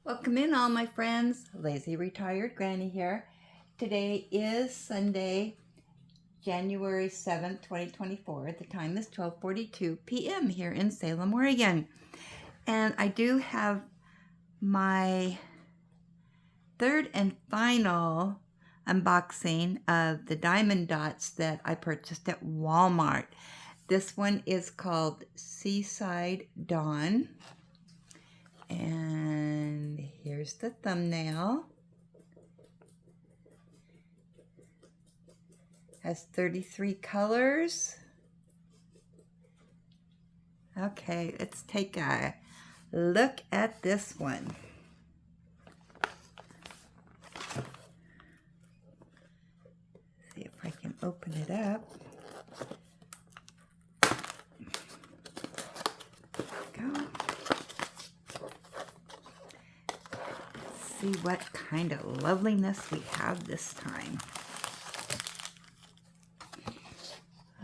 Welcome in all my friends. Lazy Retired Granny here. Today is Sunday, January 7th, 2024. The time is 12:42 p.m. here in Salem, Oregon. And I do have my third and final unboxing of the Diamond Dotz that I purchased at Walmart. This one is called Seaside Dawn. And here's the thumbnail. Has 33 colors. Okay, let's take a look at this one. See if I can open it up. There we go. See what kind of loveliness we have this time.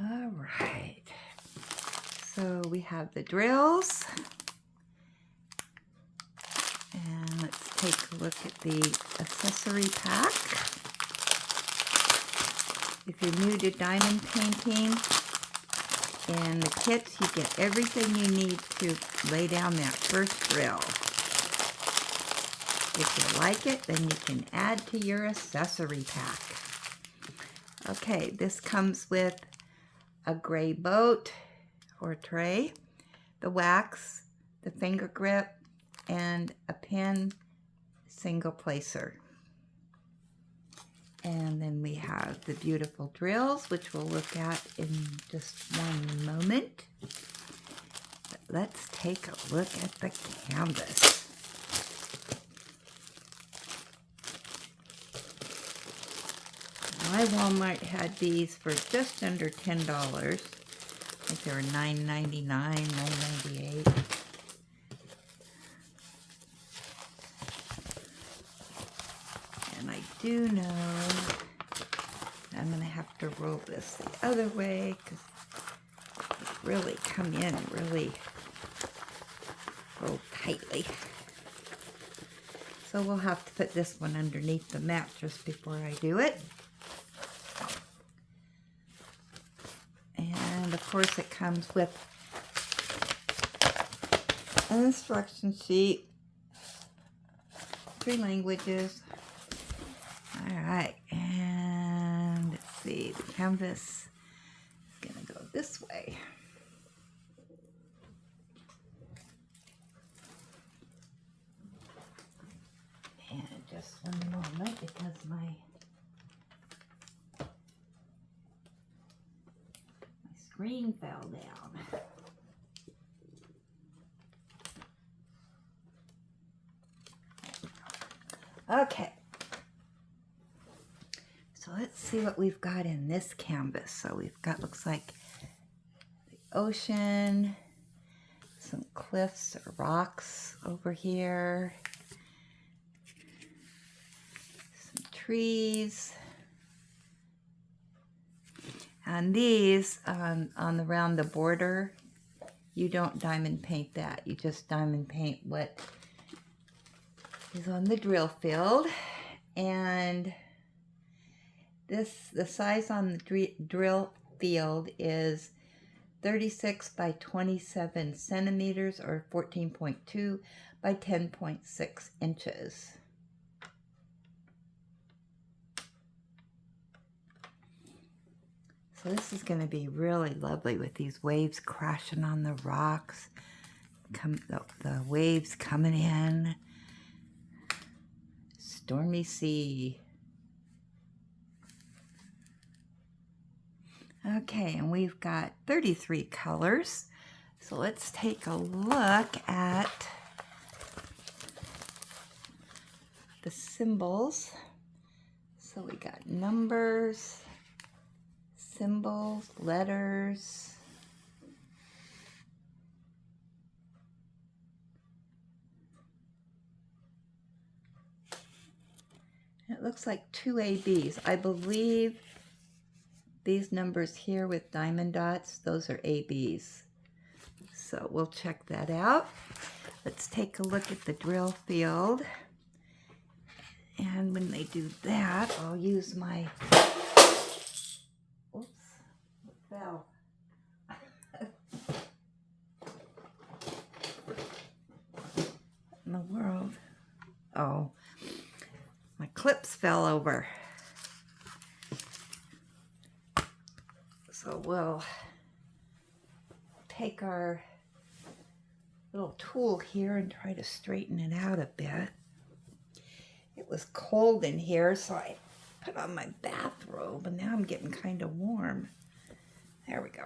All right, so we have the drills, and let's take a look at the accessory pack. If you're new to diamond painting, in the kits you get everything you need to lay down that first drill. If you like it, then you can add to your accessory pack. Okay, this comes with a gray boat or tray, the wax, the finger grip, and a pen single placer. And then we have the beautiful drills, which we'll look at in just one moment. But let's take a look at the canvas. My Walmart had these for just under $10. I think they were $9.99, $9.98. And I do know I'm going to have to roll this the other way because it really come in really roll tightly. So we'll have to put this one underneath the mattress before I do it. And of course it comes with an instruction sheet, 3 languages. All right, and let's see, the canvas is gonna go this way. And just one moment because my screen fell down. Okay. So let's see what we've got in this canvas. So we've got, looks like the ocean, some cliffs or rocks over here, some trees. And these, around the border, you don't diamond paint that. You just diamond paint what is on the drill field. And the size on the drill field is 36 by 27 centimeters or 14.2 by 10.6 inches. So this is going to be really lovely with these waves crashing on the rocks. The waves coming in. Stormy sea. Okay, and we've got 33 colors. So let's take a look at the symbols. So we got numbers, symbols, letters. It looks like 2 ABs. I believe these numbers here with diamond dots, those are ABs. So we'll check that out. Let's take a look at the drill field. And when they do that, I'll use my, oops, it fell. What in the world? Oh, my clips fell over. So we'll take our little tool here and try to straighten it out a bit. It was cold in here, so I put on my bathrobe, and now I'm getting kind of warm. There we go.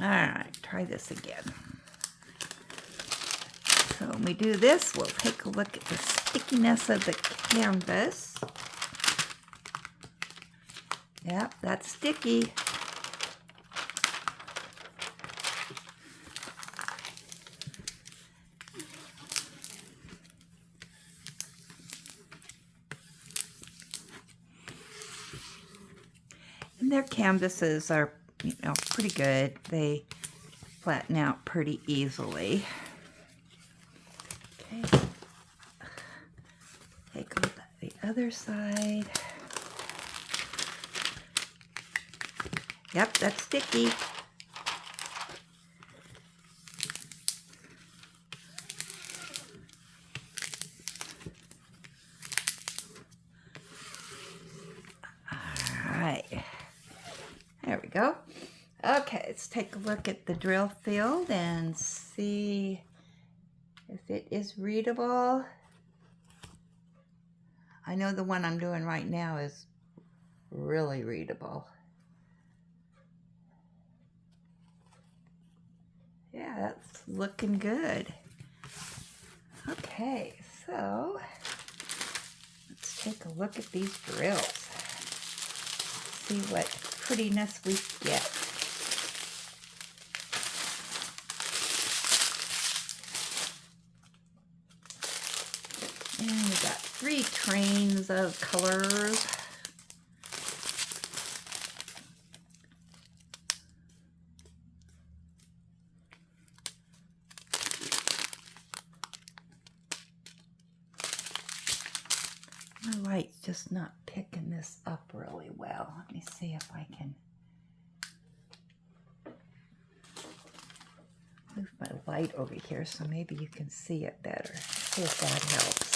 All right, try this again. So when we do this, we'll take a look at the stickiness of the canvas. Yep, that's sticky. And their canvases are, pretty good. They flatten out pretty easily. Okay. Take a look at the other side. Yep, that's sticky. There we go. Okay, let's take a look at the drill field and see if it is readable. I know the one I'm doing right now is really readable. Yeah, that's looking good. Okay, so let's take a look at these drills. See what prettiness we get. And we got 3 trains of colors. My light's just not picking this up really well. Let me see if I can move my light over here so maybe you can see it better. See if that helps.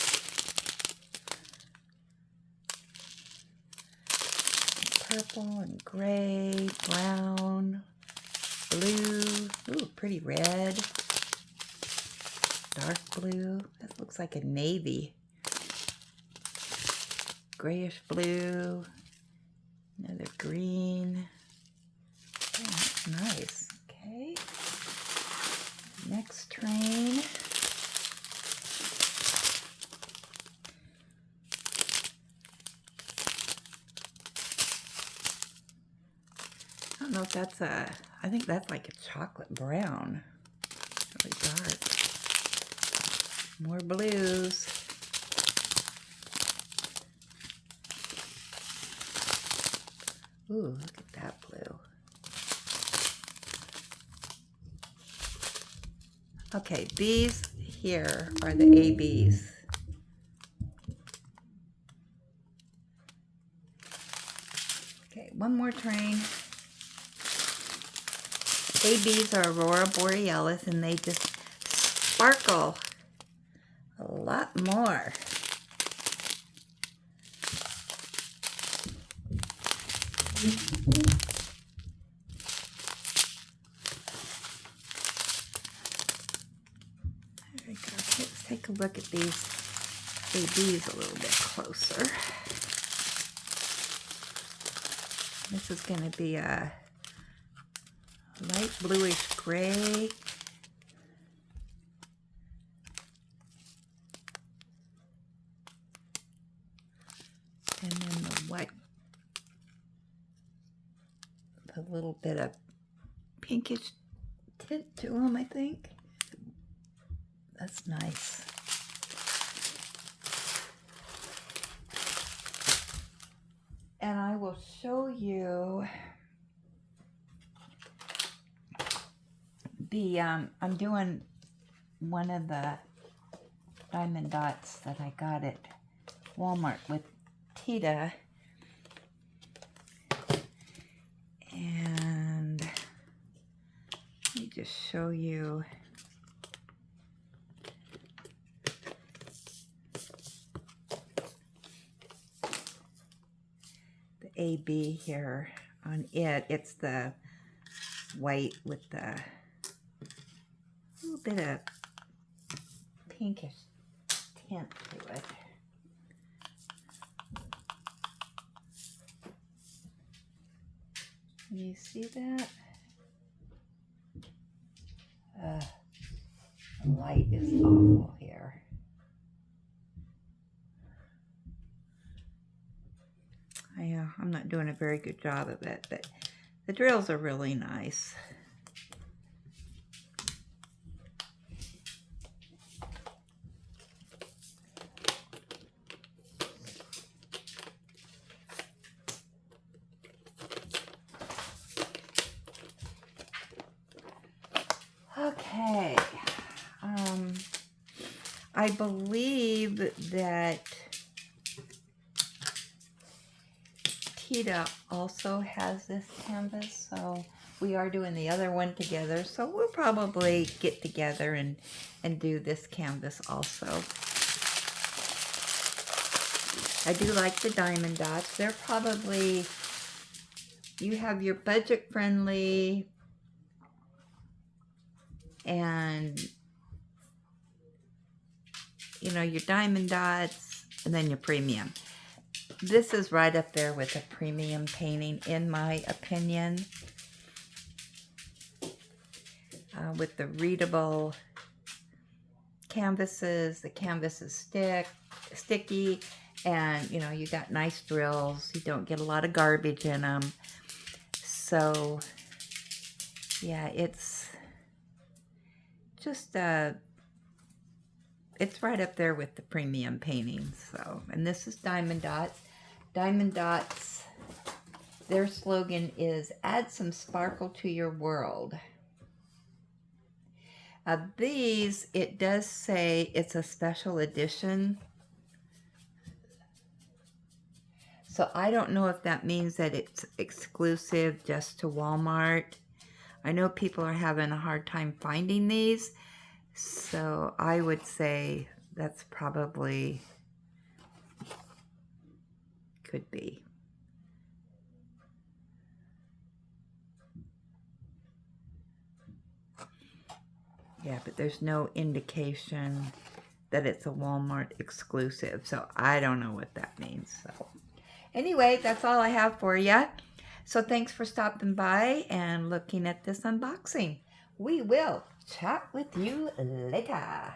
Purple and gray, brown, blue. Ooh, pretty red. Dark blue. That looks like a navy. Grayish blue, another green. Oh, that's nice. Okay. Next train. I don't know if that's I think that's like a chocolate brown. Really dark. More blues. Ooh, look at that blue. Okay, these here are the ABs. Okay, one more train. ABs are Aurora Borealis, and they just sparkle a lot more. There we go. Let's take a look at these ABs a little bit closer. This is going to be a light bluish gray. And then the white, a little bit of pinkish tint to them, I think. That's nice. And I will show you I'm doing one of the Diamond Dotz that I got at Walmart with Tita. And let me just show you. The AB here on it. It's the white with the little bit of pinkish tint to it. Can you see that? The light is awful here. I'm not doing a very good job of it, but the drills are really nice. Okay, I believe that Tita also has this canvas, so we are doing the other one together, so we'll probably get together and do this canvas also. I do like the Diamond Dotz. They're probably, you have your budget friendly and you know, your Diamond Dotz and then your premium. This is right up there with a premium painting, in my opinion. With the readable canvases, the canvas is sticky, and you know, you got nice drills. You don't get a lot of garbage in them. So, yeah, it's just it's right up there with the premium paintings. So, and this is Diamond Dotz. Diamond Dotz, their slogan is "Add some sparkle to your world." These, it does say it's a special edition. So I don't know if that means that it's exclusive just to Walmart. I know people are having a hard time finding these. So I would say that's probably, could be. Yeah, but there's no indication that it's a Walmart exclusive. So I don't know what that means. So anyway, that's all I have for you. So thanks for stopping by and looking at this unboxing. We will chat with you later.